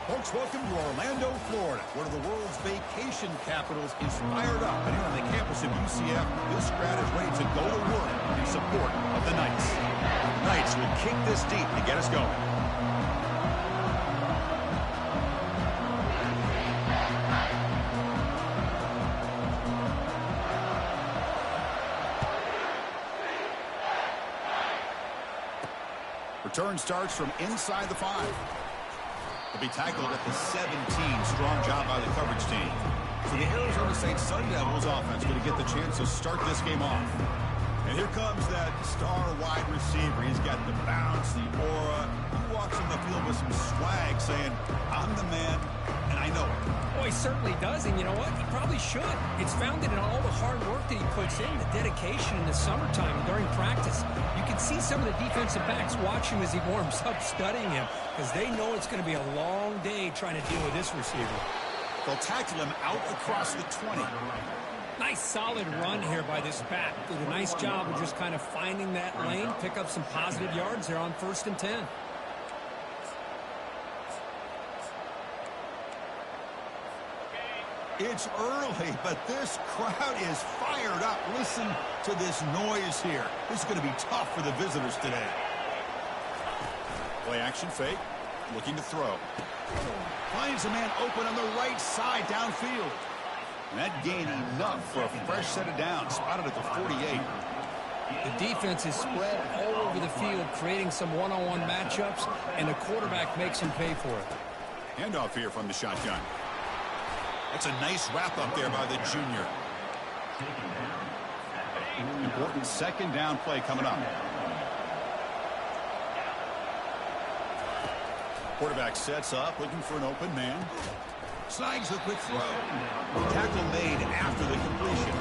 Folks, welcome to Orlando, Florida. One of the world's vacation capitals is fired up. And here on the campus of UCF, this crowd is ready to go to work in support of the Knights. The Knights will kick this deep to get us going. Return starts from inside the 5. Will be tackled at the 17. Strong job by the coverage team. So the Arizona State Sun Devils offense going to get the chance to start this game off. And here comes that star wide receiver. He's got the bounce, the aura. He walks in the field with some swag saying, I'm the man, and I know it. Well, he certainly does, and you know what? He probably should. It's founded in all the hard work that he puts in, the dedication in the summertime during practice. You can see some of the defensive backs watch him as he warms up, studying him, because they know it's going to be a long day trying to deal with this receiver. They'll tackle him out across the 20. Nice solid run here by this back. Did a nice job of just kind of finding that lane, pick up some positive yards there on 1st and 10. It's early, but this crowd is fired up. Listen to this noise here. This is going to be tough for the visitors today. Play action fake. Looking to throw. Finds a man open on the right side downfield. And that gained enough for a fresh set of downs. Spotted at the 48. The defense is spread all over the field, creating some one-on-one matchups, and the quarterback makes him pay for it. Handoff here from the shotgun. That's a nice wrap up there by the junior. Important second down play coming up. Quarterback sets up, looking for an open man. Snags a quick throw. Tackle made after the completion.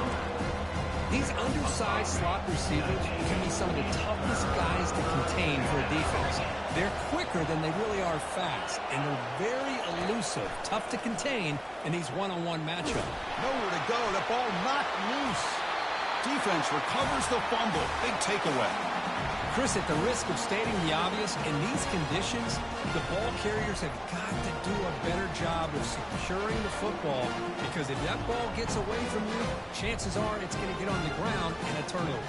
These undersized slot receivers can be some of the toughest guys to contain for a defense. They're quicker than they really are fast, and they're very elusive, tough to contain in these one-on-one matchups. Nowhere to go. The ball knocked loose. Defense recovers the fumble. Big takeaway. Chris, at the risk of stating the obvious, in these conditions, the ball carriers have got to do a better job of securing the football, because if that ball gets away from you, chances are it's going to get on the ground and a turnover.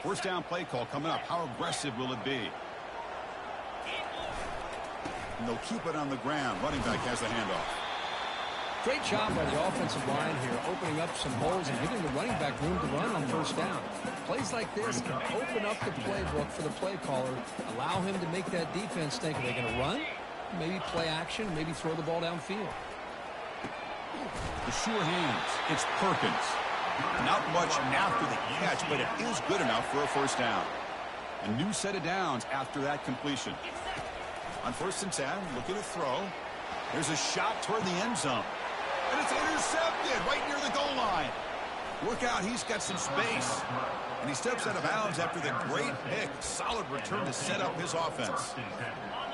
First down play call coming up. How aggressive will it be? And they'll keep it on the ground. Running back has the handoff. Great job by the offensive line here, opening up some holes and giving the running back room to run on first down. Plays like this can open up the playbook for the play caller, allow him to make that defense think, are they going to run? Maybe play action, maybe throw the ball downfield. The sure hands. It's Perkins. Not much after the catch, but it is good enough for a first down. A new set of downs after that completion. On 1st and 10, looking to throw. There's a shot toward the end zone. And it's intercepted right near the goal line. Look out, he's got some space. And he steps out of bounds after the great pick. Solid return to set up his offense.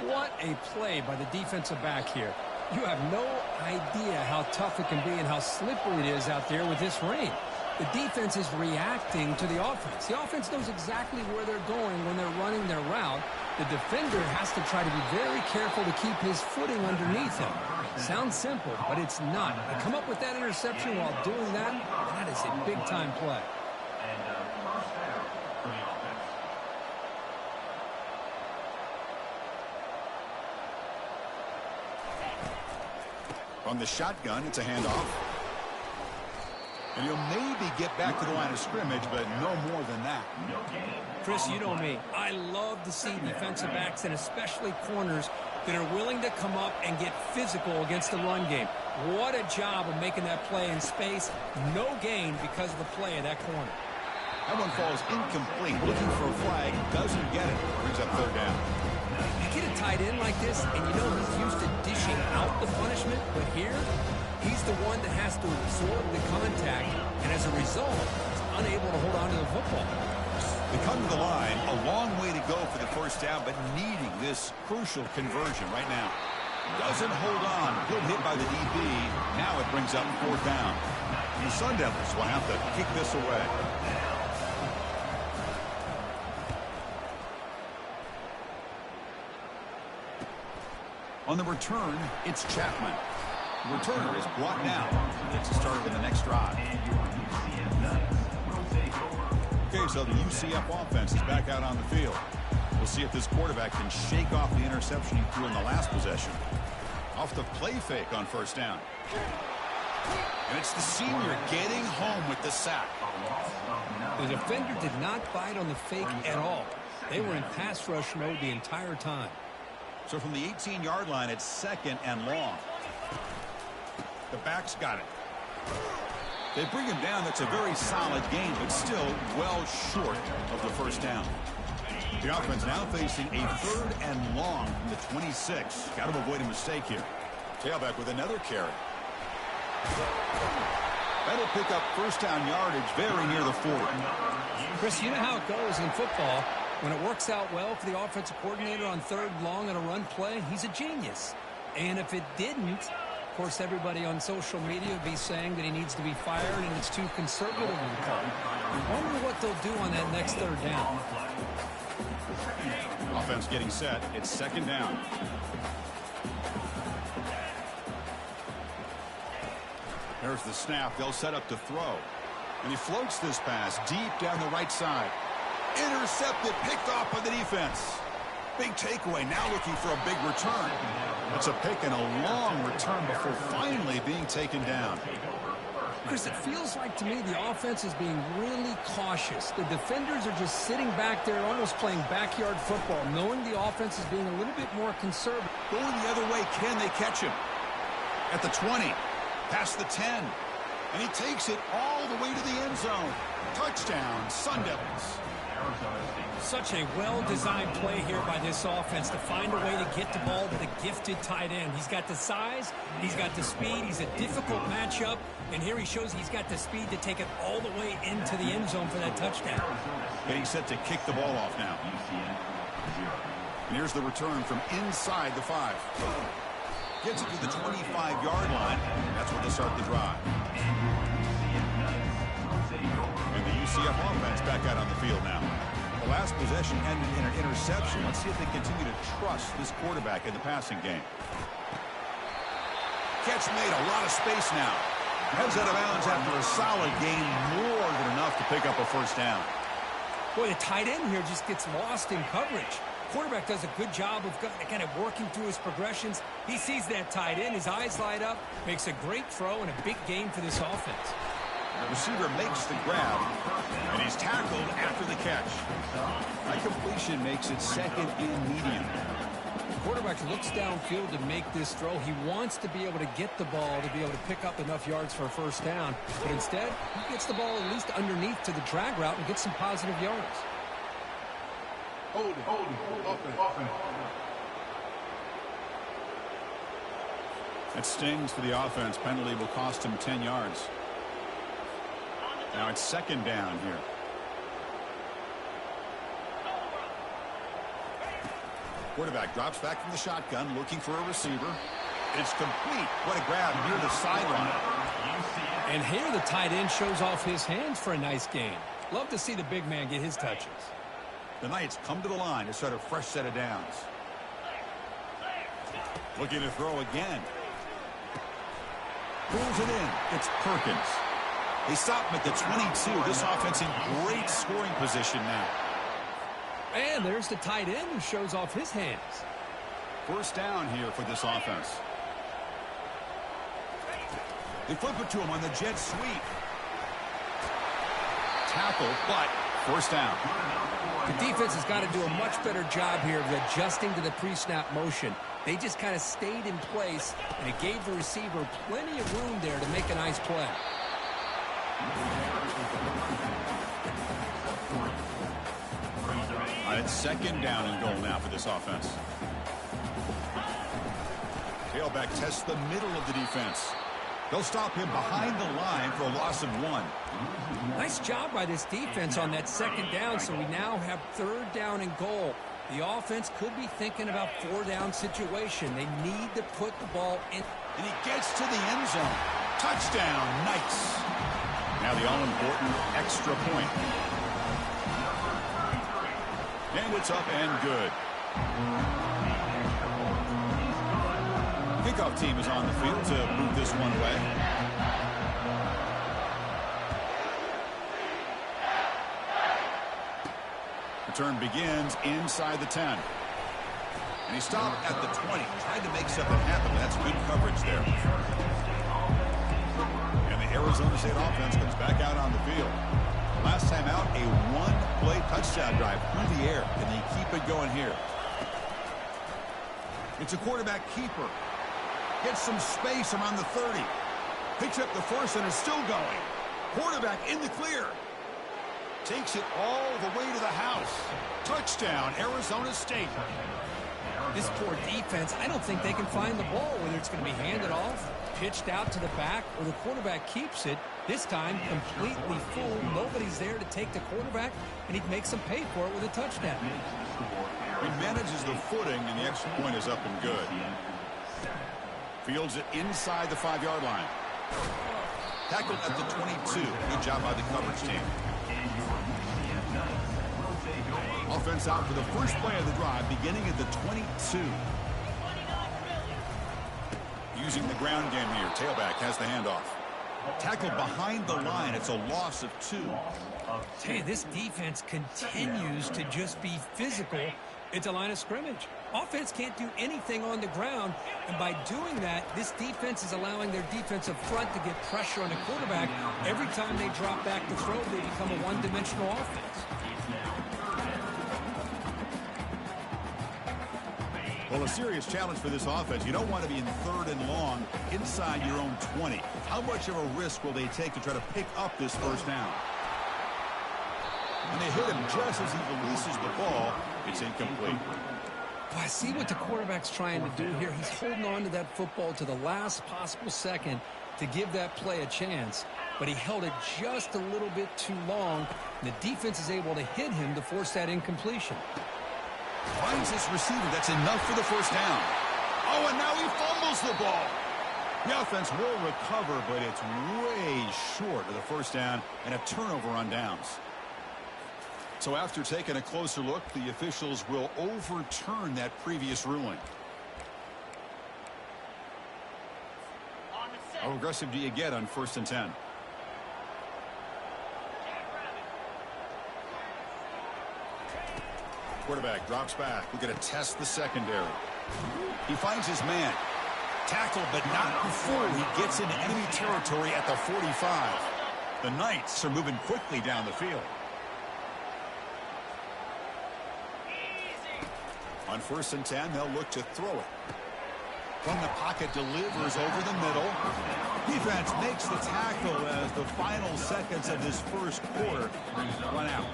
What a play by the defensive back here. You have no idea how tough it can be and how slippery it is out there with this rain. The defense is reacting to the offense. The offense knows exactly where they're going when they're running their route. The defender has to try to be very careful to keep his footing underneath him. Sounds simple, but it's not. To come up with that interception while doing that, that is a big-time play. From the shotgun, it's a handoff. And he'll maybe get back to the line of scrimmage, but no more than that. Chris, you know me. I love to see defensive backs and especially corners that are willing to come up and get physical against the run game. What a job of making that play in space. No gain because of the play of that corner. That one falls incomplete. Looking for a flag. Doesn't get it. Brings up 3rd down. You get a tight end like this, and you know he's used to dishing out the punishment, but here, he's the one that has to absorb the contact, and as a result, he's unable to hold on to the football. They come to the line, a long way to go for the first down, but needing this crucial conversion right now. Doesn't hold on. Good hit by the DB. Now it brings up 4th down. The Sun Devils will have to kick this away. On the return, it's Chapman. The returner is brought down. Gets a start in the next drive. Okay, so the UCF offense is back out on the field. We'll see if this quarterback can shake off the interception he threw in the last possession. Off the play fake on first down. And it's the senior getting home with the sack. The defender did not bite on the fake at all. They were in pass rush mode the entire time. So from the 18-yard line, it's second and long. The back's got it. They bring him down. That's a very solid gain, but still well short of the first down. The offense now facing a third and long from the 26. Got to avoid a mistake here. Tailback with another carry. That'll pick up first down yardage very near the 40. Chris, you know how it goes in football. When it works out well for the offensive coordinator on third and long on a run play, he's a genius. And if it didn't, of course, everybody on social media would be saying that he needs to be fired and it's too conservative of a call. I wonder what they'll do on that next third down. Offense getting set. It's second down. There's the snap. They'll set up to throw. And he floats this pass deep down the right side. Intercepted, picked off by the defense. Big takeaway, now looking for a big return. It's a pick and a long return before finally being taken down. Chris, it feels like to me the offense is being really cautious. The defenders are just sitting back there almost playing backyard football, knowing the offense is being a little bit more conservative. Going the other way, can they catch him? At the 20, past the 10. And he takes it all the way to the end zone. Touchdown, Sun Devils. Such a well-designed play here by this offense to find a way to get the ball to the gifted tight end. He's got the size, he's got the speed, he's a difficult matchup, and here he shows he's got the speed to take it all the way into the end zone for that touchdown. Getting set to kick the ball off now. And here's the return from inside the 5. Gets it to the 25-yard line. That's where they start the drive. And the UCF offense back out on the field now. The last possession ended in an interception. Let's see if they continue to trust this quarterback in the passing game. Catch made, a lot of space now. Heads out of bounds after a solid gain, more than enough to pick up a first down. Boy, the tight end here just gets lost in coverage. Quarterback does a good job of kind of working through his progressions. He sees that tight end, his eyes light up, makes a great throw and a big gain for this offense. The receiver makes the grab, and he's tackled after the catch. That completion makes it second and medium. The quarterback looks downfield to make this throw. He wants to be able to get the ball to be able to pick up enough yards for a first down. But instead, he gets the ball at least underneath to the drag route and gets some positive yards. Hold it. Offense. That stings for the offense. Penalty will cost him 10 yards. Now it's second down here. Quarterback drops back from the shotgun, looking for a receiver. It's complete. What a grab near the sideline. And here the tight end shows off his hands for a nice gain. Love to see the big man get his touches. The Knights come to the line to start a fresh set of downs. Looking to throw again. Pulls it in. It's Perkins. They stop him at the 22. This offense in great scoring position now. And there's the tight end who shows off his hands. First down here for this offense. They flip it to him on the jet sweep. Tackle, but first down. The defense has got to do a much better job here of adjusting to the pre-snap motion. They just kind of stayed in place, and it gave the receiver plenty of room there to make a nice play. It's second down and goal now for this offense. Tailback tests the middle of the defense. They'll stop him behind the line for a loss of 1. Nice job by this defense on that second down, so we now have third down and goal. The offense could be thinking about 4-down situation. They need to put the ball in. And he gets to the end zone. Touchdown, Knights. Now the all-important extra point. And it's up and good. Kickoff team is on the field to move this one away. Return begins inside the 10. And he stopped at the 20, trying to make something happen. That's good coverage there. And the Arizona State offense comes back out on the field. Last time out, a one-play touchdown drive through the air. Can they keep it going here? It's a quarterback keeper. Gets some space around the 30. Picks up the first and is still going. Quarterback in the clear. Takes it all the way to the house. Touchdown, Arizona State. This poor defense, I don't think they can find the ball, whether it's going to be handed off, pitched out to the back, or the quarterback keeps it. This time, completely fooled. Nobody's there to take the quarterback, and he makes them pay for it with a touchdown. He manages the footing, and the extra point is up and good. Fields it inside the 5-yard line. Tackled at the 22. Good job by the coverage team. Offense out for the first play of the drive, beginning at the 22. Using the ground game here. Tailback has the handoff. Tackled behind the line. It's a loss of 2. Hey, this defense continues to just be physical at the line of scrimmage. Offense can't do anything on the ground, and by doing that, this defense is allowing their defensive front to get pressure on the quarterback. Every time they drop back to throw, they become a one-dimensional offense. Well, a serious challenge for this offense. You don't want to be in 3rd and long inside your own 20. How much of a risk will they take to try to pick up this first down? And they hit him just as he releases the ball. It's incomplete. Well, I see what the quarterback's trying to do here. He's holding on to that football to the last possible second to give that play a chance. But he held it just a little bit too long. And the defense is able to hit him to force that incompletion. Finds his receiver. That's enough for the first down. Oh, and now he fumbles the ball. The offense will recover, but it's way short of the first down and a turnover on downs. So after taking a closer look, the officials will overturn that previous ruling. How aggressive do you get on 1st and 10? Quarterback drops back. We're going to test the secondary. He finds his man. Tackled, but not before he gets into enemy territory at the 45. The Knights are moving quickly down the field. On 1st and 10, they'll look to throw it. From the pocket, delivers over the middle. Defense makes the tackle as the final seconds of this first quarter run out.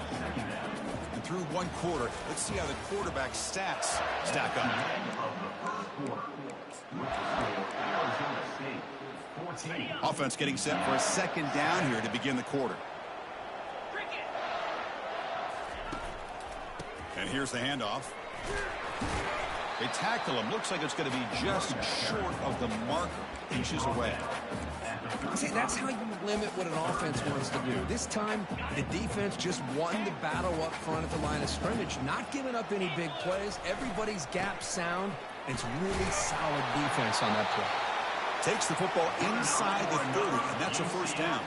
And through one quarter, let's see how the quarterback stats stack up. Offense getting set for a 2nd down here to begin the quarter. And here's the handoff. They tackle him. Looks like it's going to be just short of the marker, inches away. See, that's how you limit what an offense wants to do. This time, the defense just won the battle up front at the line of scrimmage, not giving up any big plays. Everybody's gap sound. It's really solid defense on that play. Takes the football inside the 30, and that's a first down.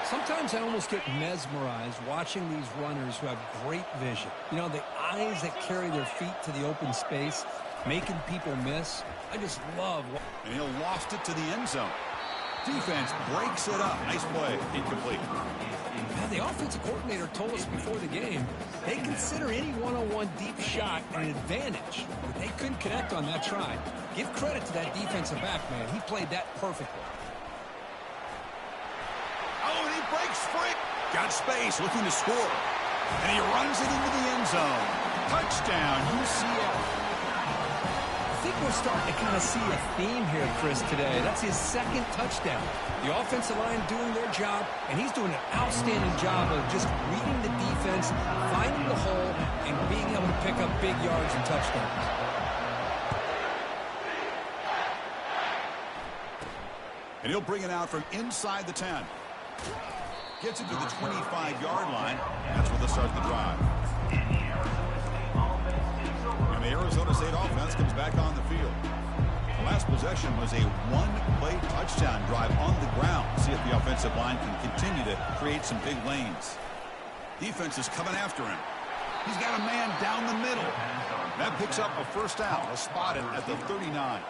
Sometimes I almost get mesmerized watching these runners who have great vision. You know, the eyes that carry their feet to the open space, making people miss. I just love. And he'll loft it to the end zone. Defense breaks it up. Nice play. Incomplete. Now, the offensive coordinator told us before the game they consider any one-on-one deep shot an advantage. But they couldn't connect on that try. Give credit to that defensive back, man. He played that perfectly. Oh, and he breaks free. Got space, looking to score. And he runs it into the end zone. Touchdown, UCF. I think we're starting to kind of see a theme here, Chris, today. That's his 2nd touchdown. The offensive line doing their job, and he's doing an outstanding job of just reading the defense, finding the hole, and being able to pick up big yards and touchdowns. And he'll bring it out from inside the 10. Gets it to the 25-yard line. That's where they'll start the drive. And the Arizona State offense comes back on the field. The last possession was a one-play touchdown drive on the ground. See if the offensive line can continue to create some big lanes. Defense is coming after him. He's got a man down the middle. That picks up a first down. A spot at the 39.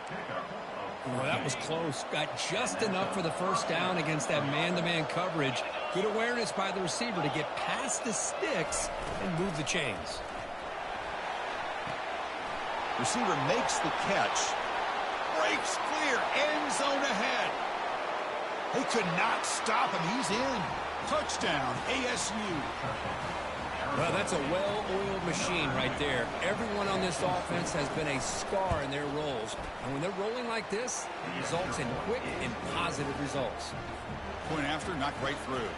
Well, that was close. Got just enough for the first down against that man-to-man coverage. Good awareness by the receiver to get past the sticks and move the chains. Receiver makes the catch. Breaks clear. End zone ahead. They could not stop him. He's in. Touchdown, ASU. Well, that's a well-oiled machine right there. Everyone on this offense has been a star in their roles. And when they're rolling like this, it results in quick and positive results. Point after, knocked right through.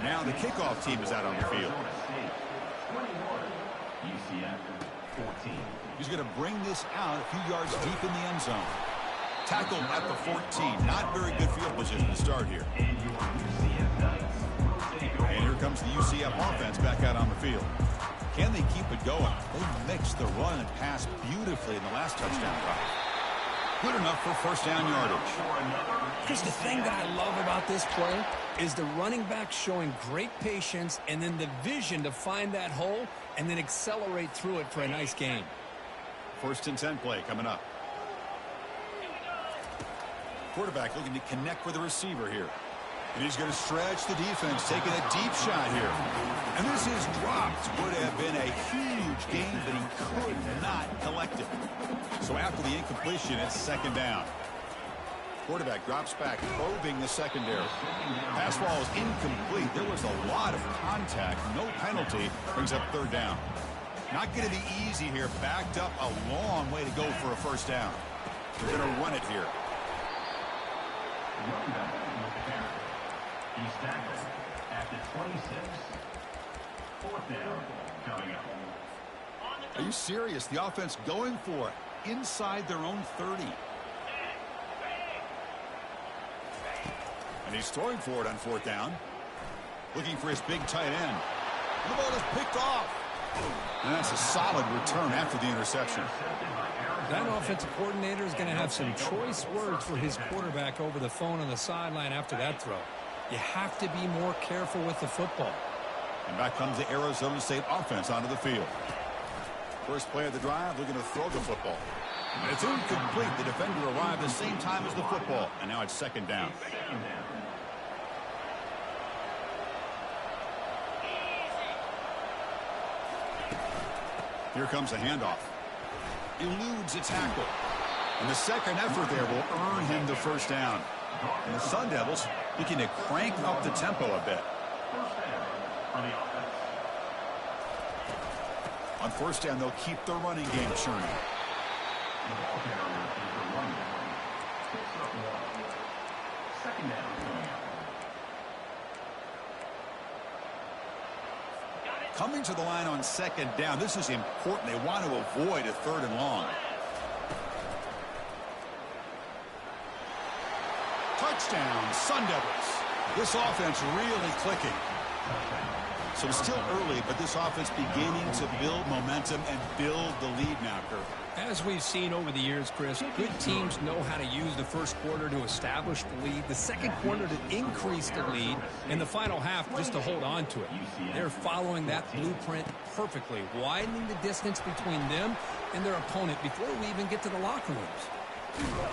Now the kickoff team is out on the field. He's going to bring this out a few yards deep in the end zone. Tackled at the 14. Not very good field position to start here. And here comes the UCF offense back out on the field. Can they keep it going? They mixed the run and pass beautifully in the last touchdown drive. Good enough for first down yardage. Chris, the thing that I love about this play is the running back showing great patience and then the vision to find that hole and then accelerate through it for a nice gain. First and 10 play coming up. Quarterback looking to connect with the receiver here. And he's going to stretch the defense, taking a deep shot here. And this is dropped. Would have been a huge gain, but he could not collect it. So after the incompletion, it's second down. Quarterback drops back, probing the secondary. Pass ball is incomplete. There was a lot of contact. No penalty. Brings up third down. Not going to be easy here. Backed up a long way to go for a first down. They're going to run it here. He's tackled at the 26. Fourth down coming up. Are you serious? The offense going for it inside their own 30. And he's throwing for it on fourth down. Looking for his big tight end. The ball is picked off. And that's a solid return after the interception. That offensive coordinator is going to have some choice words for his quarterback over the phone on the sideline after that throw. You have to be more careful with the football. And back comes the Arizona State offense onto the field. First play of the drive, looking to throw the football. And it's incomplete. The defender arrived the same time as the football. And now it's second down. Here comes a handoff. Eludes a tackle. And the second effort there will earn him the first down. And the Sun Devils looking to crank up the tempo a bit. On first down, they'll keep the running game churning. Coming to the line on second down. This is important. They want to avoid a third and long. Touchdown, Sun Devils. This offense really clicking. So it's still early, but this offense beginning to build momentum and build the lead now, Kurt. As we've seen over the years, Chris, good teams know how to use the first quarter to establish the lead, the second quarter to increase the lead, and the final half just to hold on to it. They're following that blueprint perfectly, widening the distance between them and their opponent before we even get to the locker rooms.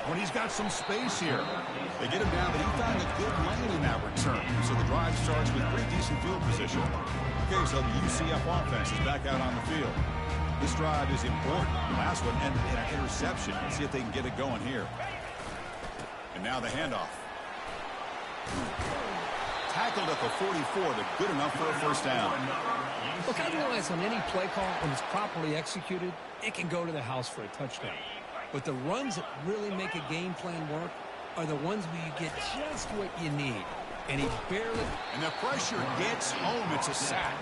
When he's got some space here, they get him down, but he found a good lane in that return. So the drive starts with pretty decent field position. Okay, so the UCF offense is back out on the field. This drive is important. The last one ended in an interception. Let's see if they can get it going here. And now the handoff. Tackled at the 44, but good enough for a first down. Look, I realize on any play call, when it's properly executed, it can go to the house for a touchdown. But the runs that really make a game plan work are the ones where you get just what you need. And he barely... And the pressure gets home. It's a sack.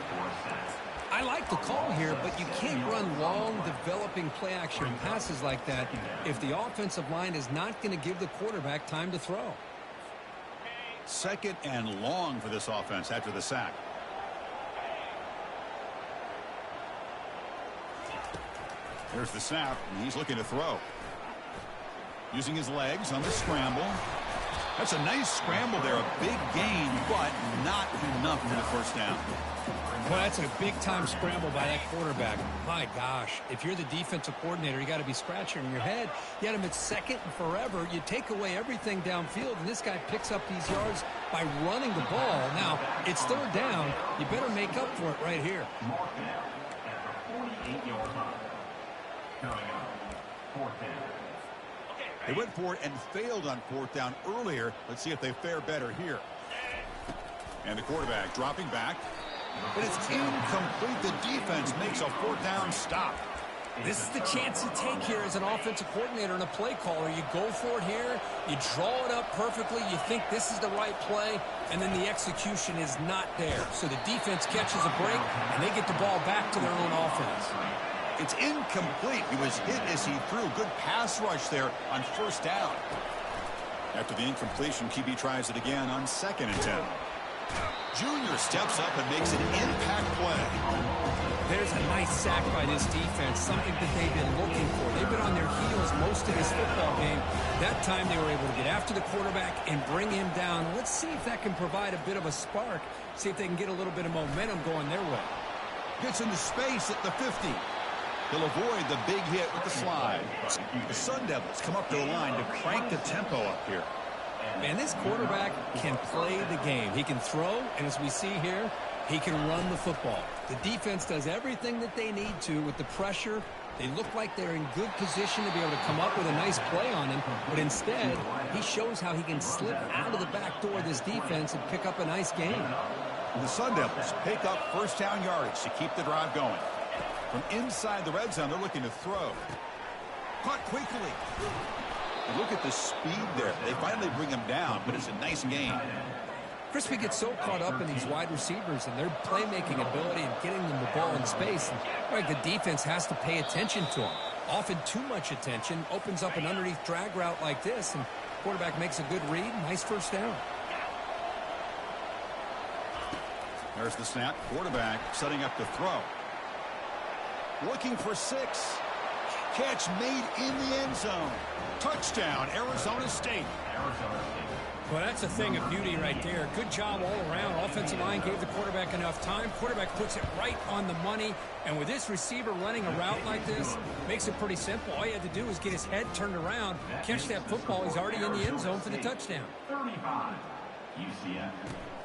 I like the call here, but you can't run long, developing play-action passes like that if the offensive line is not going to give the quarterback time to throw. 2nd and long for this offense after the sack. There's the snap, and he's looking to throw. Using his legs on the scramble. That's a nice scramble there, a big gain, but not enough for the first down. Well, that's a big-time scramble by that quarterback. My gosh, if you're the defensive coordinator, you got to be scratching your head. You had him at 2nd and forever. You take away everything downfield, and this guy picks up these yards by running the ball. Now, it's 3rd down. You better make up for it right here. Mark down at the 48-yard line. Coming up, 4th down. They went for it and failed on 4th down earlier. Let's see if they fare better here. And the quarterback dropping back. But it's incomplete. The defense makes a 4th down stop. This is the chance you take here as an offensive coordinator and a play caller. You go for it here. You draw it up perfectly. You think this is the right play, and then the execution is not there. So the defense catches a break, and they get the ball back to their own offense. It's incomplete. He was hit as he threw. Good pass rush there on 1st down. After the incompletion, QB tries it again on 2nd and 10. Junior steps up and makes an impact play. There's a nice sack by this defense, something that they've been looking for. They've been on their heels most of this football game. That time they were able to get after the quarterback and bring him down. Let's see if that can provide a bit of a spark, see if they can get a little bit of momentum going their way. Gets into space at the 50. He'll avoid the big hit with the slide. The Sun Devils come up to the line to crank the tempo up here. Man, this quarterback can play the game. He can throw, and as we see here, he can run the football. The defense does everything that they need to with the pressure. They look like they're in good position to be able to come up with a nice play on him, but instead, he shows how he can slip out of the back door of this defense and pick up a nice gain. The Sun Devils pick up 1st down yardage to keep the drive going. From inside the red zone, they're looking to throw. Caught quickly. Look at the speed there. They finally bring him down, but it's a nice gain. Crispy gets so caught up in these wide receivers and their playmaking ability and getting them the ball in space. And, the defense has to pay attention to him. Often too much attention opens up an underneath drag route like this, and quarterback makes a good read. Nice 1st down. There's the snap. Quarterback setting up to throw. Looking for 6. Catch made in the end zone. Touchdown, Arizona State. Well, that's a thing of beauty right there. Good job all around. Offensive line gave the quarterback enough time. Quarterback puts it right on the money. And with this receiver running a route like this, makes it pretty simple. All you had to do was get his head turned around, catch that football. He's already in the end zone for the touchdown. 35. UCF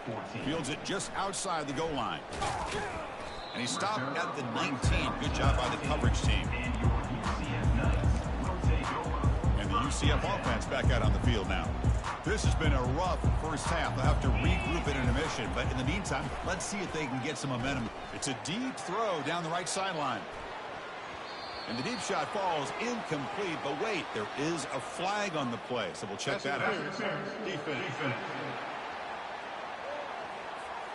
14. Fields it just outside the goal line. And he stopped at the 19. Good job by the coverage team. And the UCF offense back out on the field now. This has been a rough first half. They'll have to regroup in intermission. But in the meantime, let's see if they can get some momentum. It's a deep throw down the right sideline. And the deep shot falls incomplete. But wait, there is a flag on the play. So we'll check that out. Defense.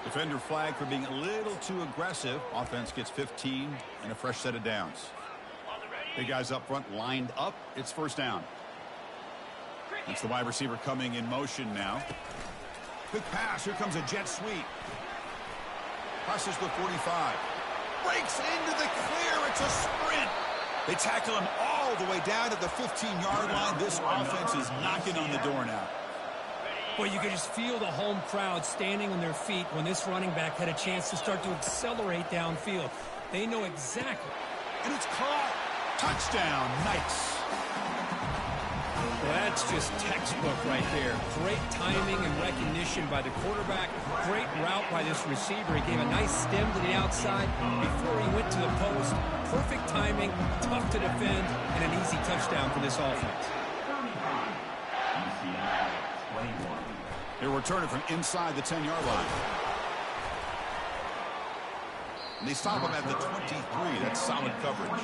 Defender flag for being a little too aggressive. Offense gets 15 and a fresh set of downs. Big guys up front lined up. It's 1st down. It's the wide receiver coming in motion now. Quick pass. Here comes a jet sweep. Crosses the 45. Breaks into the clear. It's a sprint. They tackle him all the way down to the 15-yard line. This offense is knocking on the door now. Well, you could just feel the home crowd standing on their feet when this running back had a chance to start to accelerate downfield. They know exactly. And it's caught. Touchdown. Nice. Well, that's just textbook right there. Great timing and recognition by the quarterback. Great route by this receiver. He gave a nice stem to the outside before he went to the post. Perfect timing, tough to defend, and an easy touchdown for this offense. They're returning from inside the 10-yard line. And they stop him at the 23. That's solid coverage.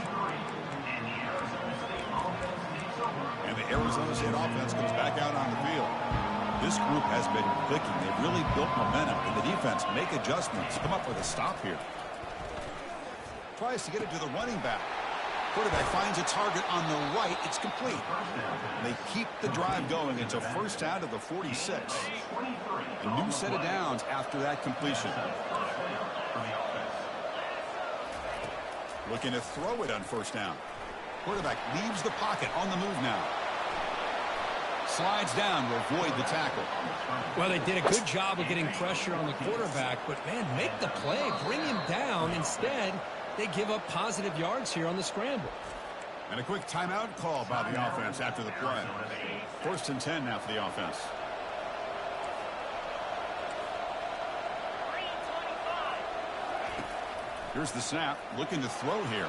And the Arizona State offense comes back out on the field. This group has been clicking. They've really built momentum. And the defense make adjustments. Come up with a stop here. Tries to get it to the running back. Quarterback finds a target on the right. It's complete. They keep the drive going. It's a first down to the 46. A new set of downs after that completion. Looking to throw it on first down. Quarterback leaves the pocket on the move now. Slides down to avoid the tackle. Well, they did a good job of getting pressure on the quarterback, but, man, make the play. Bring him down. Instead, they give up positive yards here on the scramble. And a quick timeout call by the offense after the play. First and 10 now for the offense. Here's the snap. Looking to throw here.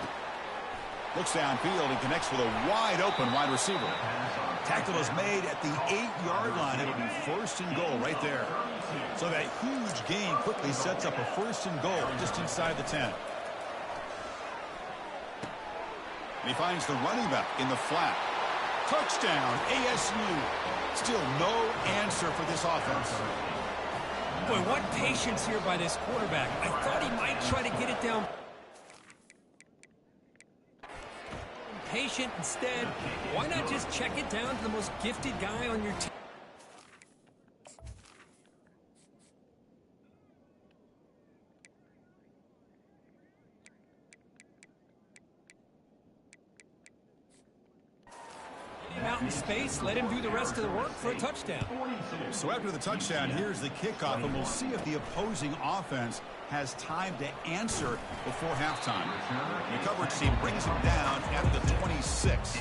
Looks downfield and connects with a wide-open wide receiver. Tackle is made at the 8-yard line. It'll be first and goal right there. So that huge gain quickly sets up a first and goal just inside the 10. And he finds the running back in the flat. Touchdown, ASU. Still no answer for this offense. Boy, what patience here by this quarterback. I thought he might try to get it down. Patient instead. Why not just check it down to the most gifted guy on your team? Get him out in space, let him do the rest of the work for a touchdown. So after the touchdown, here's the kickoff, and we'll see if the opposing offense has time to answer before halftime. The coverage team brings him down at the 26.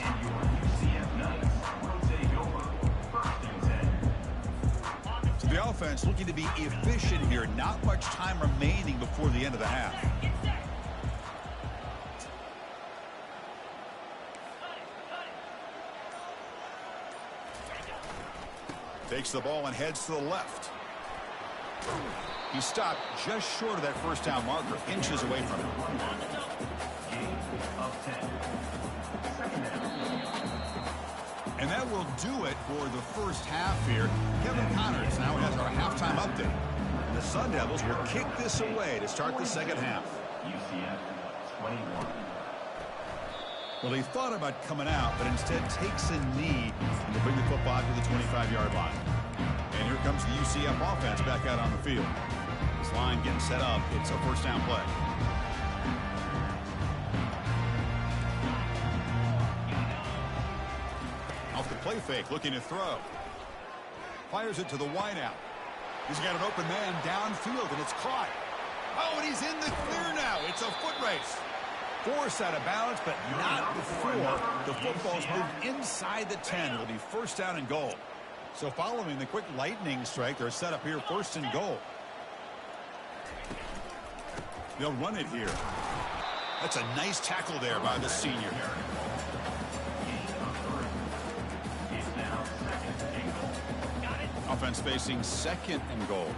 So the offense looking to be efficient here. Not much time remaining before the end of the half. Takes the ball and heads to the left. He stopped just short of that first down marker, inches away from it. And that will do it for the first half here. Kevin Connors now has our halftime update. The Sun Devils will kick this away to start the second half. UCF 21. Well, he thought about coming out, but instead takes a knee to bring the football to the 25-yard line. And here comes the UCF offense back out on the field. This line getting set up. It's a first down play. Off the play fake, looking to throw. Fires it to the wideout. He's got an open man downfield, and it's caught. Oh, and he's in the clear now. It's a foot race. Forced out of bounds, but not before the football's moved inside the 10. It'll be first down and goal. So following the quick lightning strike, they're set up here first and goal. They'll run it here. That's a nice tackle there by the senior. Offense facing second and goal.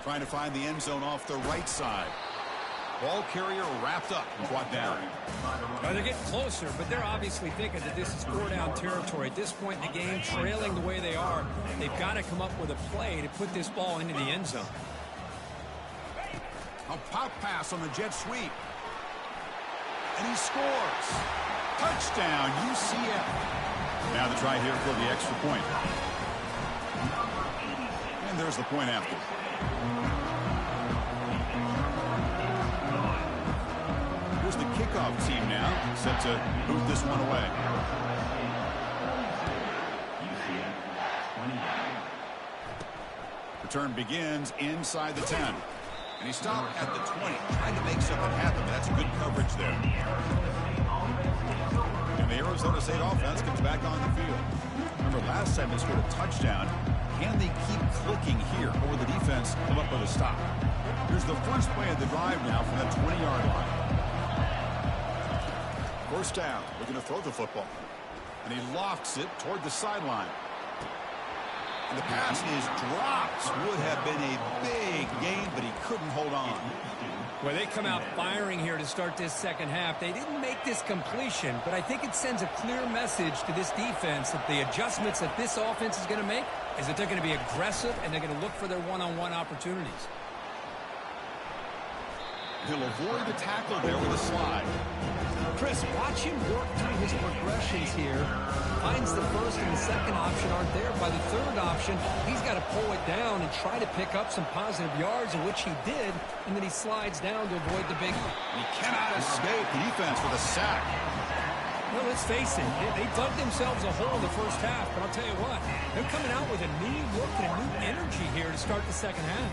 Trying to find the end zone off the right side. Ball carrier wrapped up and brought down. Well, they're getting closer, but they're obviously thinking that this is four-down territory. At this point in the game, trailing the way they are, they've got to come up with a play to put this ball into the end zone. A pop pass on the jet sweep. And he scores. Touchdown, UCF. Now the try here for the extra point. And there's the point after. Here's the kickoff team now, set to boot this one away. Return begins inside the 10. And he stopped at the 20, trying to make something happen. That's good coverage there. And the Arizona State offense comes back on the field. Remember, last time they scored a touchdown. Can they keep clicking here, or will the defense come up with a stop? Here's the first play of the drive now from that 20-yard line. First down, looking to throw the football. And he lofts it toward the sideline. And the pass is dropped. Would have been a big gain, but he couldn't hold on. Well, they come out firing here to start this second half. They didn't make this completion, but I think it sends a clear message to this defense that the adjustments that this offense is going to make is that they're going to be aggressive and they're going to look for their one-on-one opportunities. He'll avoid the tackle there with a slide. Chris, watch him work through his progressions here. Finds the first and the second option aren't there. By the third option, he's got to pull it down and try to pick up some positive yards, in which he did, and then he slides down to avoid the big one. He cannot escape the defense with a sack. Well, let's face it, they dug themselves a hole in the first half, but I'll tell you what, they're coming out with a new look and a new energy here to start the second half.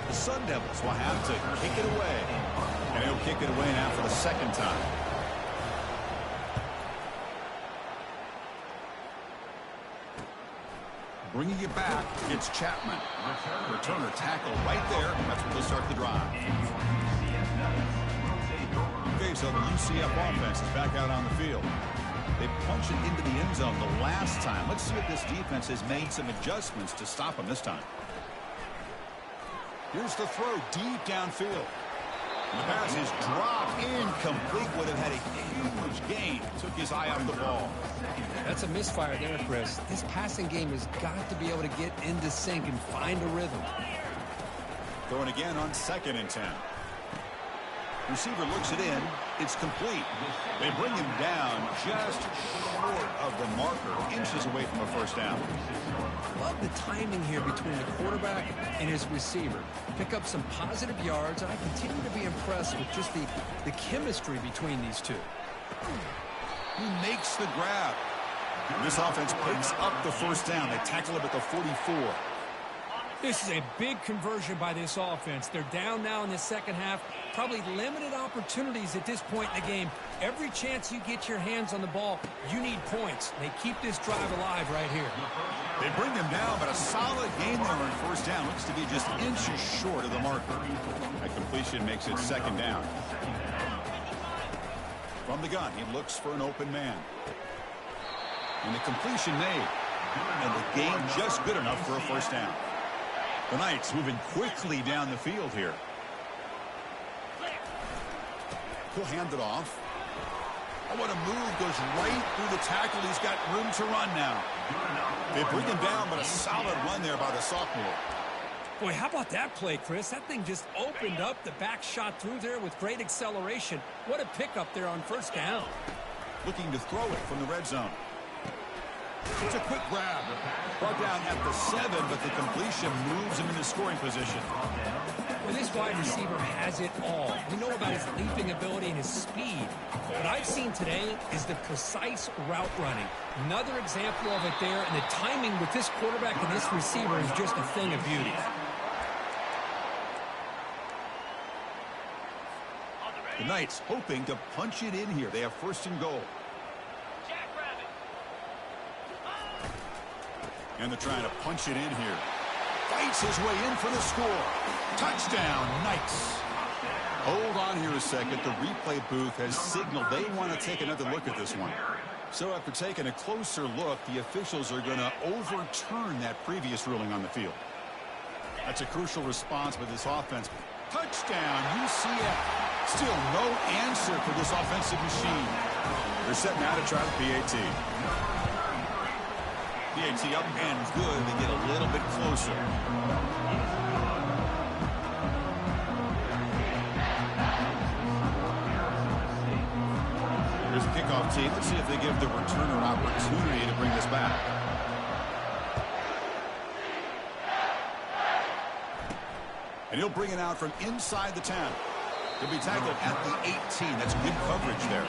The Sun Devils will have to kick it away. And he'll kick it away now for the second time. Bringing it back, it's Chapman. Returner tackle right there. That's where they'll start the drive. Okay, so the UCF offense is back out on the field. They punched it into the end zone the last time. Let's see if this defense has made some adjustments to stop them this time. Here's the throw deep downfield. The pass is dropped incomplete. Would have had a huge gain. Took his eye off the ball. That's a misfire there, Chris. This passing game has got to be able to get into sync and find a rhythm. Throwing again on 2nd and 10. Receiver looks it in. It's complete. They bring him down just short of the marker, inches away from a first down. Love the timing here between the quarterback and his receiver. Pick up some positive yards, and I continue to be impressed with just the chemistry between these two. He makes the grab. This offense picks up the first down. They tackle him at the 44. This is a big conversion by this offense. They're down now in the second half. Probably limited opportunities at this point in the game. Every chance you get your hands on the ball, you need points. They keep this drive alive right here. They bring him down, but a solid gain there on first down. Looks to be just inches short of the marker. That completion makes it second down. From the gun, he looks for an open man. And the completion made. And the gain just good enough for a first down. The Knights moving quickly down the field here. He'll hand it off. Oh, what a move. Goes right through the tackle. He's got room to run now. They bring him down, but a solid run there by the sophomore. Boy, how about that play, Chris? That thing just opened up. The back shot through there with great acceleration. What a pickup there on first down. Looking to throw it from the red zone. It's a quick grab. Brought down at the 7, but the completion moves him into scoring position. Well, this wide receiver has it all. We know about his leaping ability and his speed. What I've seen today is the precise route running. Another example of it there, and the timing with this quarterback and this receiver is just a thing of beauty. The Knights hoping to punch it in here. They have first and goal. And they're trying to punch it in here. Fights his way in for the score. Touchdown, Knights. Hold on here a second. The replay booth has signaled they want to take another look at this one. So after taking a closer look, the officials are going to overturn that previous ruling on the field. That's a crucial response by this offense. Touchdown, UCF. Still no answer for this offensive machine. They're set now to try the PAT. PAT up and good. They get a little bit closer. Here's a kickoff tee. Let's see if they give the returner opportunity to bring this back. And he'll bring it out from inside the 10. He'll be tackled at the 18. That's good coverage there.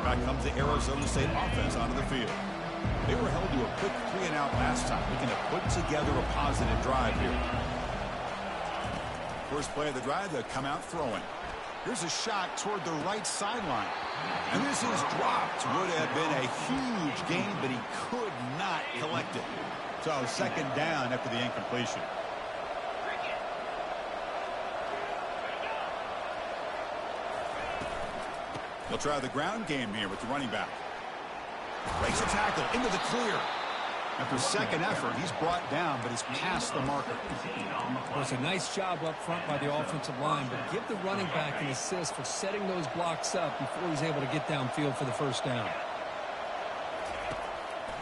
Back comes the Arizona State offense onto the field. They were held to a quick 3-and-out last time, looking to put together a positive drive here. First play of the drive, they'll come out throwing. Here's a shot toward the right sideline. And this is dropped. Would have been a huge gain, but he could not collect it. So second down after the incompletion. They'll try the ground game here with the running back. Breaks a tackle into the clear. After second effort, he's brought down, but he's past the marker. Well, it's a nice job up front by the offensive line, but give the running back an assist for setting those blocks up before he's able to get downfield for the first down.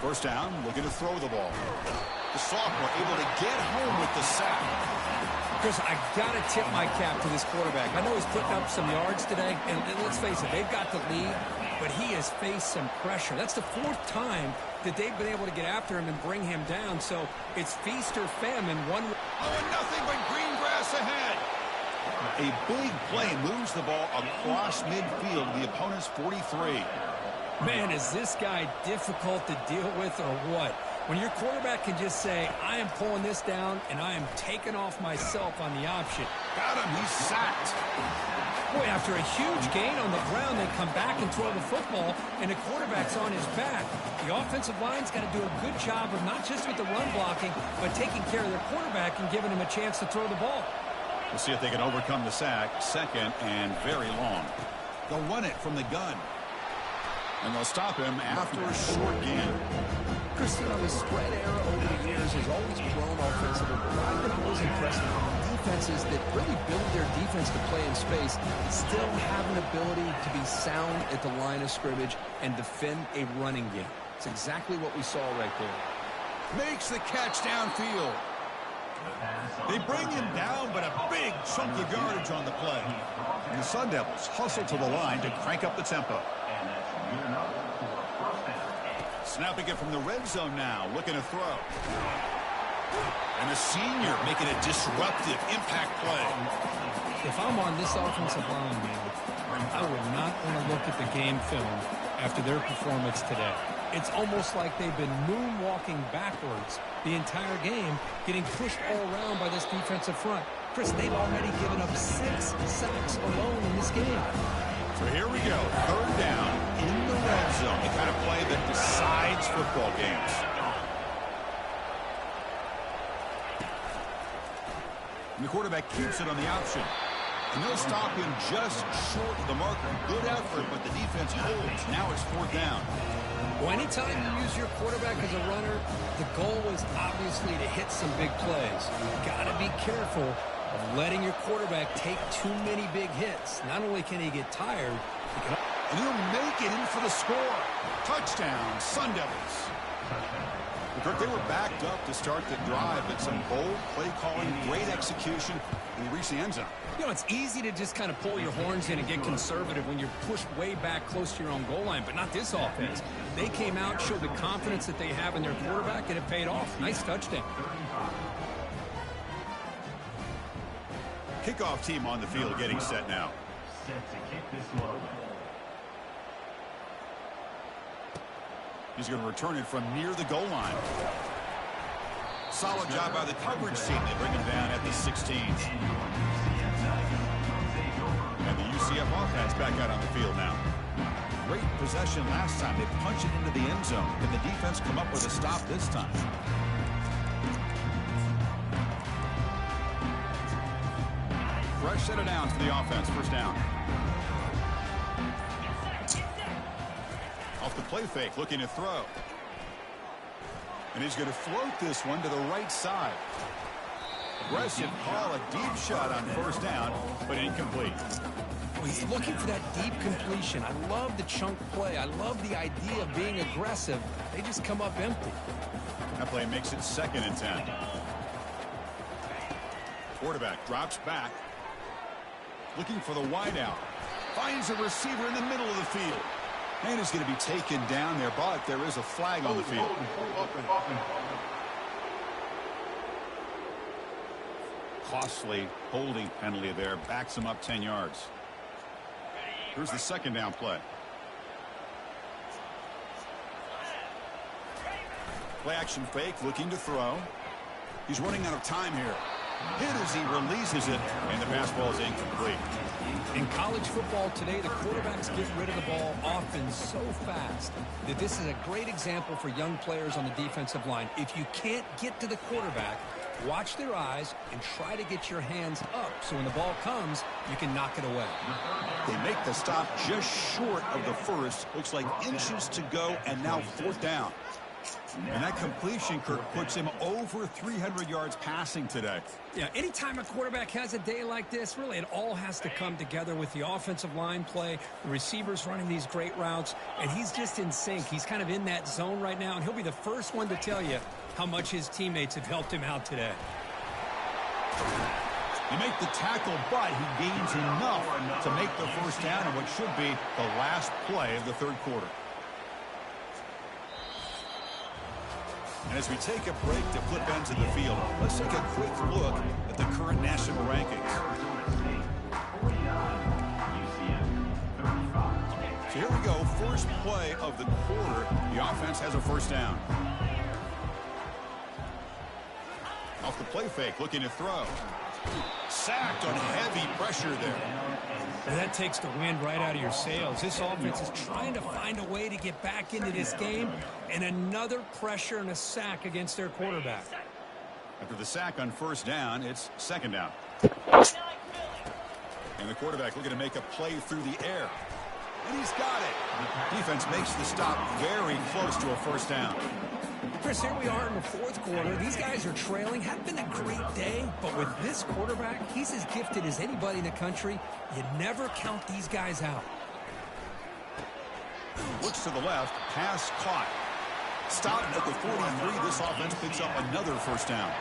First down, looking to throw the ball. The sophomore able to get home with the sack. Chris, I got to tip my cap to this quarterback. I know he's putting up some yards today, and let's face it, they've got the lead, but he has faced some pressure. That's the fourth time that they've been able to get after him and bring him down, so it's feast or famine. Nothing but green grass ahead. A big play moves the ball across midfield, the opponent's 43. Man, is this guy difficult to deal with or what? When your quarterback can just say, I am pulling this down and I am taking off myself on the option. Got him. He's sacked. Boy, after a huge gain on the ground, they come back and throw the football, and the quarterback's on his back. The offensive line's got to do a good job of not just with the run blocking, but taking care of their quarterback and giving him a chance to throw the ball. We'll see if they can overcome the sack. Second and very long. They'll run it from the gun. And they'll stop him after a short gain. Chris, you know, the spread era over the years has always grown offensively, but I've been always impressed with defenses that really build their defense to play in space, still have an ability to be sound at the line of scrimmage and defend a running game. It's exactly what we saw right there. Makes the catch downfield. They bring him down, but a big chunk of yardage on the play. And the Sun Devils hustle to the line to crank up the tempo. Snapping it from the red zone now, looking to throw. And the senior making a disruptive impact play. If I'm on this offensive line, man, I would not want to look at the game film after their performance today. It's almost like they've been moonwalking backwards the entire game, getting pushed all around by this defensive front. Chris, they've already given up 6 sacks alone in this game. So here we go, third down in the red zone, the kind of play that decides football games. And the quarterback keeps it on the option. And they'll stop him just short of the marker. Good effort, but the defense holds. Now it's fourth down. Well, anytime you use your quarterback as a runner, the goal is obviously to hit some big plays. You've got to be careful of letting your quarterback take too many big hits. Not only can he get tired, and he'll make it in for the score. Touchdown, Sun Devils. Kirk, they were backed up to start the drive, but some bold play calling, great execution, and they reached the end zone. You know, it's easy to just kind of pull your horns in and get conservative when you're pushed way back close to your own goal line, but not this offense. They came out, showed the confidence that they have in their quarterback, and it paid off. Nice touchdown. Kickoff team on the field getting set now. Set to kick this one. He's going to return it from near the goal line. Solid job by the coverage team. They bring him down at the 16. And the UCF offense back out on the field now. Great possession last time. They punch it into the end zone. Can the defense come up with a stop this time? Fresh set of downs for the offense. First down. Off the play fake, looking to throw. And he's going to float this one to the right side. Aggressive call, a deep shot on first down, but incomplete. He's looking for that deep completion. I love the chunk play. I love the idea of being aggressive. They just come up empty. That play makes it 2nd and 10. Quarterback drops back. Looking for the wideout. Finds a receiver in the middle of the field. And is going to be taken down there, but there is a flag on the field. Costly holding penalty there. Backs him up 10 yards. Here's the 2nd down play. Play action fake, looking to throw. He's running out of time here. Hit as he releases it, and the pass ball is incomplete. In college football today, the quarterbacks get rid of the ball often so fast that this is a great example for young players on the defensive line. If you can't get to the quarterback, watch their eyes and try to get your hands up so when the ball comes, you can knock it away. They make the stop just short of the first. Looks like inches to go, and now 4th down. And that completion, Kirk, puts him over 300 yards passing today. Yeah, anytime a quarterback has a day like this, really it all has to come together with the offensive line play, the receivers running these great routes, and he's just in sync. He's kind of in that zone right now, and he'll be the first one to tell you how much his teammates have helped him out today. You make the tackle, but he gains enough to make the first down in what should be the last play of the third quarter. And as we take a break to flip ends of the field, let's take a quick look at the current national rankings. So here we go, first play of the quarter. The offense has a first down. Off the play fake, looking to throw. Sacked on heavy pressure there. And that takes the wind right out of your sails. This offense is trying to find a way to get back into this game, and another pressure and a sack against their quarterback. After the sack on first down, it's second down. And the quarterback looking to make a play through the air. And he's got it. Defense makes the stop very close to a first down. Chris, here we are in the fourth quarter. These guys are trailing. Hadn't been a great day, but with this quarterback, he's as gifted as anybody in the country. You never count these guys out. Looks to the left, pass caught. Stopped at the 43. This offense picks up another first down.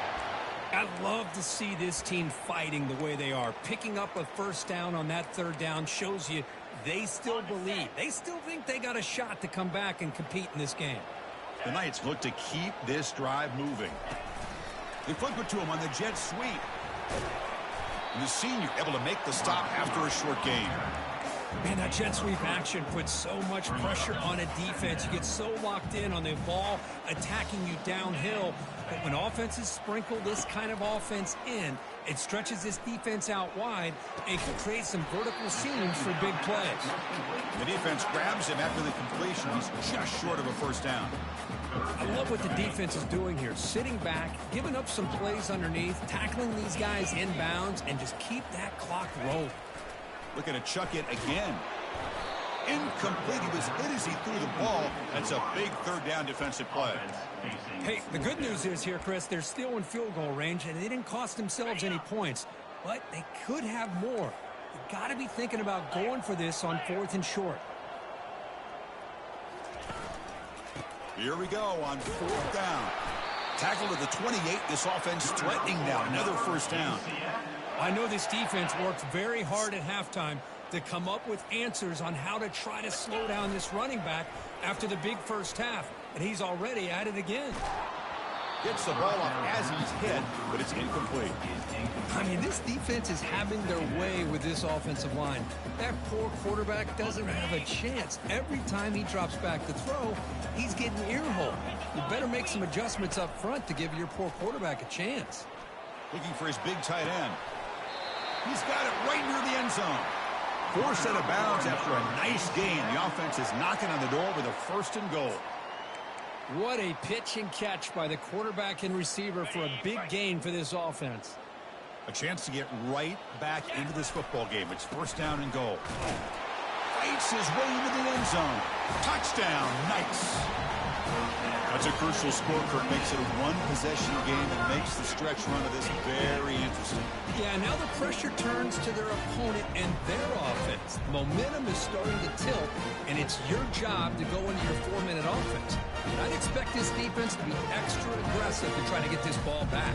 I love to see this team fighting the way they are. Picking up a first down on that third down shows you they still believe. They still think they got a shot to come back and compete in this game. The Knights look to keep this drive moving. They flip it to him on the jet sweep. And the senior able to make the stop after a short gain. Man, that jet sweep action puts so much pressure on a defense. You get so locked in on the ball attacking you downhill. But when offenses sprinkle this kind of offense in, it stretches this defense out wide and can create some vertical seams for big plays. The defense grabs him after the completion. He's just short of a first down. I love what the defense is doing here. Sitting back, giving up some plays underneath, tackling these guys inbounds, and just keep that clock rolling. Looking to chuck it again. Incomplete. He was hit as he threw the ball. That's a big third down defensive play. Hey, the good news is here, Chris, they're still in field goal range, and they didn't cost themselves any points. But they could have more. You got to be thinking about going for this on fourth and short. Here we go on fourth down. Tackle to the 28. This offense threatening now. Another first down. I know this defense worked very hard at halftime to come up with answers on how to try to slow down this running back after the big first half. And he's already at it again. Gets the ball off as he's hit, but it's incomplete. I mean, this defense is having their way with this offensive line. That poor quarterback doesn't have a chance. Every time he drops back to throw, he's getting ear-hole. You better make some adjustments up front to give your poor quarterback a chance. Looking for his big tight end. He's got it right near the end zone. Forced out of bounds after a nice gain. The offense is knocking on the door with a first and goal. What a pitch and catch by the quarterback and receiver for a big gain for this offense. A chance to get right back into this football game. It's first down and goal. Fights his way into the end zone. Touchdown, Knights. That's a crucial score, Kirk. Makes it a one-possession game and makes the stretch run of this very interesting. Yeah, now the pressure turns to their opponent and their offense. Momentum is starting to tilt, and it's your job to go into your 4-minute offense. And I'd expect this defense to be extra aggressive to try to get this ball back.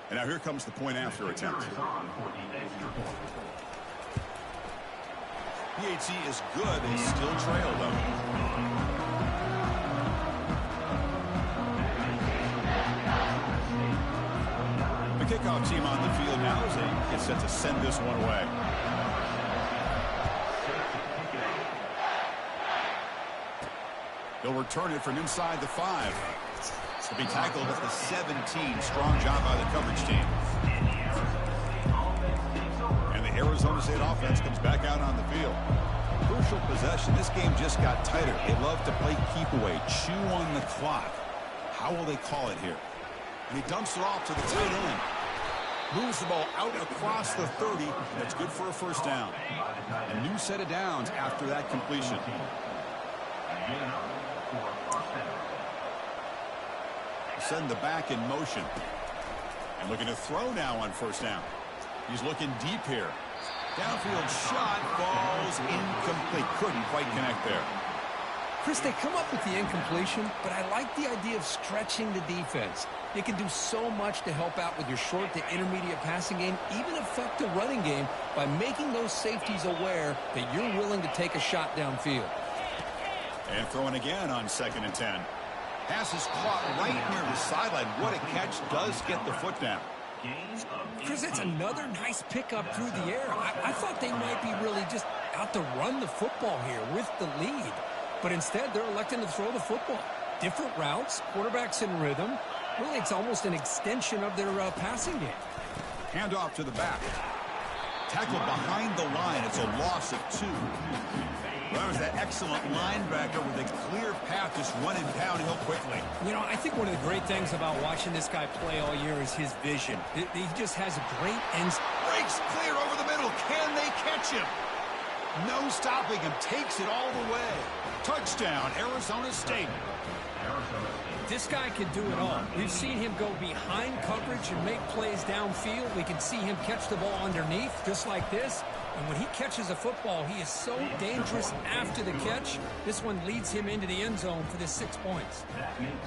And now here comes the point after attempt. PAT is good. They still trail, though. The kickoff team on the field now as they get set to send this one away. They'll return it from inside the 5. Will be tackled at the 17. Strong job by the coverage team. And the Arizona State offense comes back out on the field. Crucial possession. This game just got tighter. They love to play keep away, chew on the clock. How will they call it here? And he dumps it off to the tight end. Moves the ball out across the 30. That's good for a first down. A new set of downs after that completion. Send the back in motion. And looking to throw now on first down. He's looking deep here. Downfield shot falls incomplete. Couldn't quite connect there. Chris, they come up with the incompletion, but I like the idea of stretching the defense. You can do so much to help out with your short to intermediate passing game, even affect the running game by making those safeties aware that you're willing to take a shot downfield. And throwing again on 2nd and 10. Pass is caught right near the sideline. What a catch. Does get the foot down. Chris, it's another nice pickup through the air. I thought they might be really just out to run the football here with the lead. But instead, they're electing to throw the football. Different routes, quarterbacks in rhythm. Really, it's almost an extension of their passing game. Handoff to the back. Tackled behind the line. It's a loss of 2. That was that excellent linebacker with a clear path just running downhill quickly. You know, I think one of the great things about watching this guy play all year is his vision. He just has a great instinct. Breaks clear over the middle. Can they catch him? No stopping him. Takes it all the way. Touchdown, Arizona State. This guy can do it all. We've seen him go behind coverage and make plays downfield. We can see him catch the ball underneath, just like this. And when he catches a football, he is so dangerous after the catch. This one leads him into the end zone for the 6 points.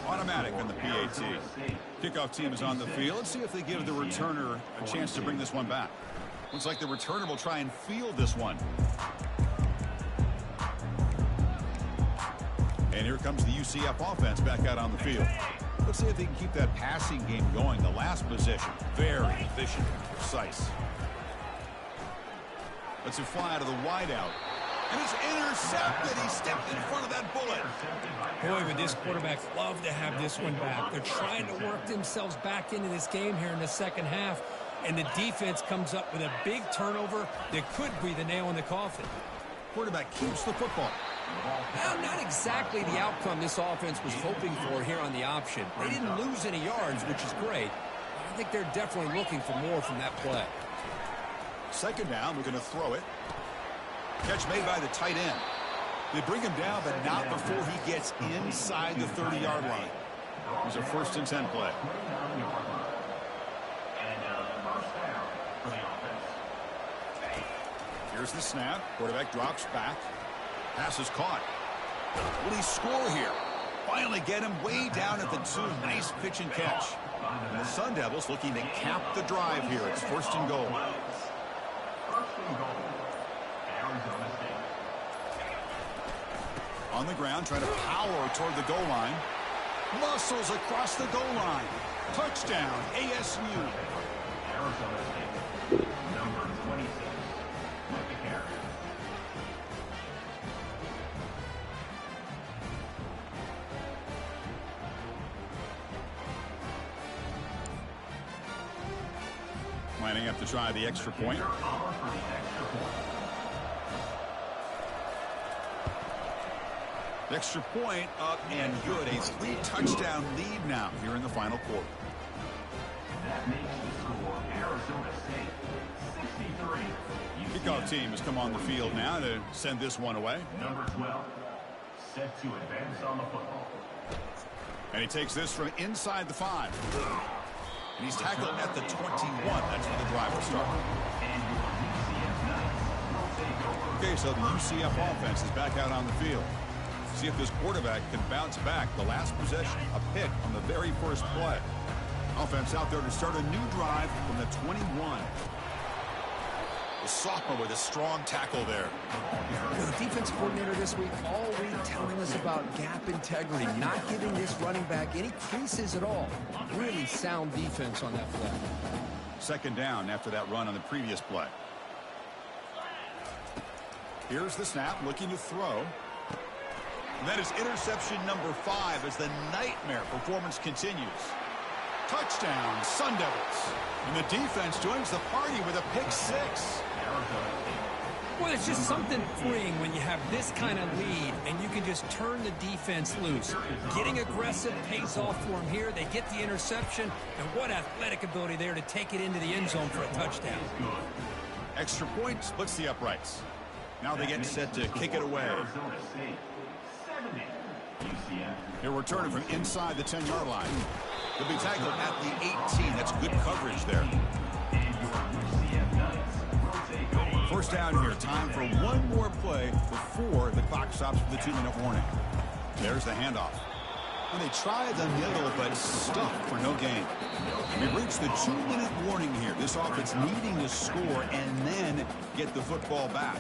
Automatic on the PAT. Kickoff team is on the field. Let's see if they give the returner a chance to bring this one back. Looks like the returner will try and field this one. And here comes the UCF offense back out on the field. Let's see if they can keep that passing game going. The last possession, very efficient and precise. Let's it fly out of the wideout. And it's intercepted. He stepped in front of that bullet. Boy, would this quarterback love to have this one back. They're trying to work themselves back into this game here in the second half. And the defense comes up with a big turnover that could be the nail in the coffin. Quarterback keeps the football. Well, not exactly the outcome this offense was hoping for here on the option. They didn't lose any yards, which is great. I think they're definitely looking for more from that play. Second down, we're going to throw it. Catch made by the tight end. They bring him down, but not before he gets inside the 30-yard line. It was a 1st and 10 play. Here's the snap. Quarterback drops back. Pass is caught. Will he score here? Finally get him way down at the 2. Nice pitch and catch. And the Sun Devils looking to cap the drive here. It's 1st and goal. On the ground, trying to power toward the goal line. Muscles across the goal line. Touchdown, ASU. Arizona State, number 26, Micah Harris. Lining up to try the extra point. The extra point up and good. A 3-touchdown lead now here in the final quarter. That makes the score Arizona State 63. Kickoff team has come on the field now to send this one away. Number 12, set to advance on the football. And he takes this from inside the 5. And he's tackled at the 21. That's where the drive will start. Okay, so the UCF offense is back out on the field. See if this quarterback can bounce back. The last possession, a pick on the very first play. Offense out there to start a new drive from the 21. The sophomore with a strong tackle there. The defense coordinator this week all week telling us about gap integrity, not giving this running back any creases at all. Really sound defense on that play. Second down after that run on the previous play. Here's the snap, looking to throw. And that is interception number 5 as the nightmare performance continues. Touchdown, Sun Devils. And the defense joins the party with a pick 6. Well, it's just something freeing when you have this kind of lead and you can just turn the defense loose. Getting aggressive pays off for them here. They get the interception, and what athletic ability there to take it into the end zone for a touchdown. Extra point splits the uprights. Now they get set to kick it away. He'll return it from inside the 10-yard line. He'll be tackled at the 18. That's good coverage there. First down here. Time for one more play before the clock stops for the 2-minute warning. There's the handoff. And they tried the middle, but stuck for no gain. We reached the 2-minute warning here. This offense needing to score and then get the football back.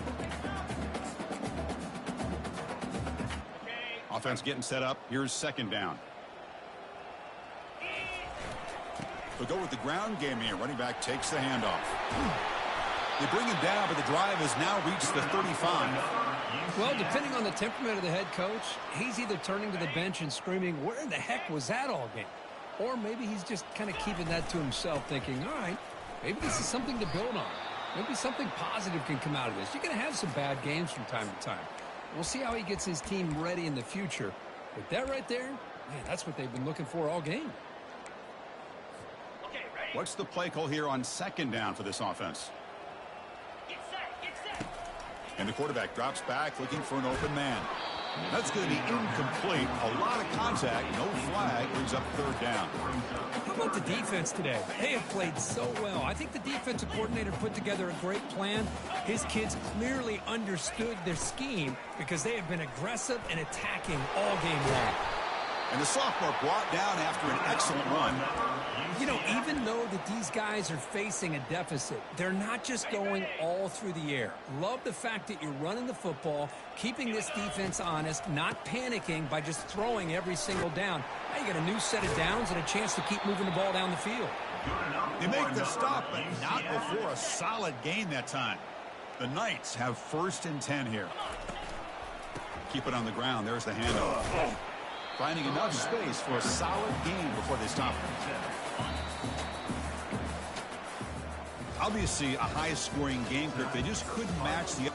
Offense getting set up. Here's second down. They'll go with the ground game here. Running back takes the handoff. They bring him down, but the drive has now reached the 35. Well, depending on the temperament of the head coach, he's either turning to the bench and screaming, where in the heck was that all game? Or maybe he's just kind of keeping that to himself, thinking, all right, maybe this is something to build on. Maybe something positive can come out of this. You're going to have some bad games from time to time. We'll see how he gets his team ready in the future. But that right there, man, that's what they've been looking for all game. What's the play call here on second down for this offense? And the quarterback drops back looking for an open man. That's going to be incomplete. A lot of contact, no flag, brings up third down. How about the defense today? They have played so well. I think the defensive coordinator put together a great plan. His kids clearly understood their scheme because they have been aggressive and attacking all game long. And the sophomore brought down after an excellent run. You know, even though that these guys are facing a deficit, they're not just going all through the air. Love the fact that you're running the football, keeping this defense honest, not panicking by just throwing every single down. Now you got a new set of downs and a chance to keep moving the ball down the field. They make the stop, but not before a solid gain that time. The Knights have first and 10 here. Keep it on the ground. There's the handoff. Finding enough space for a solid gain before they stop. Obviously, a high-scoring game, Kirk. They just couldn't match the...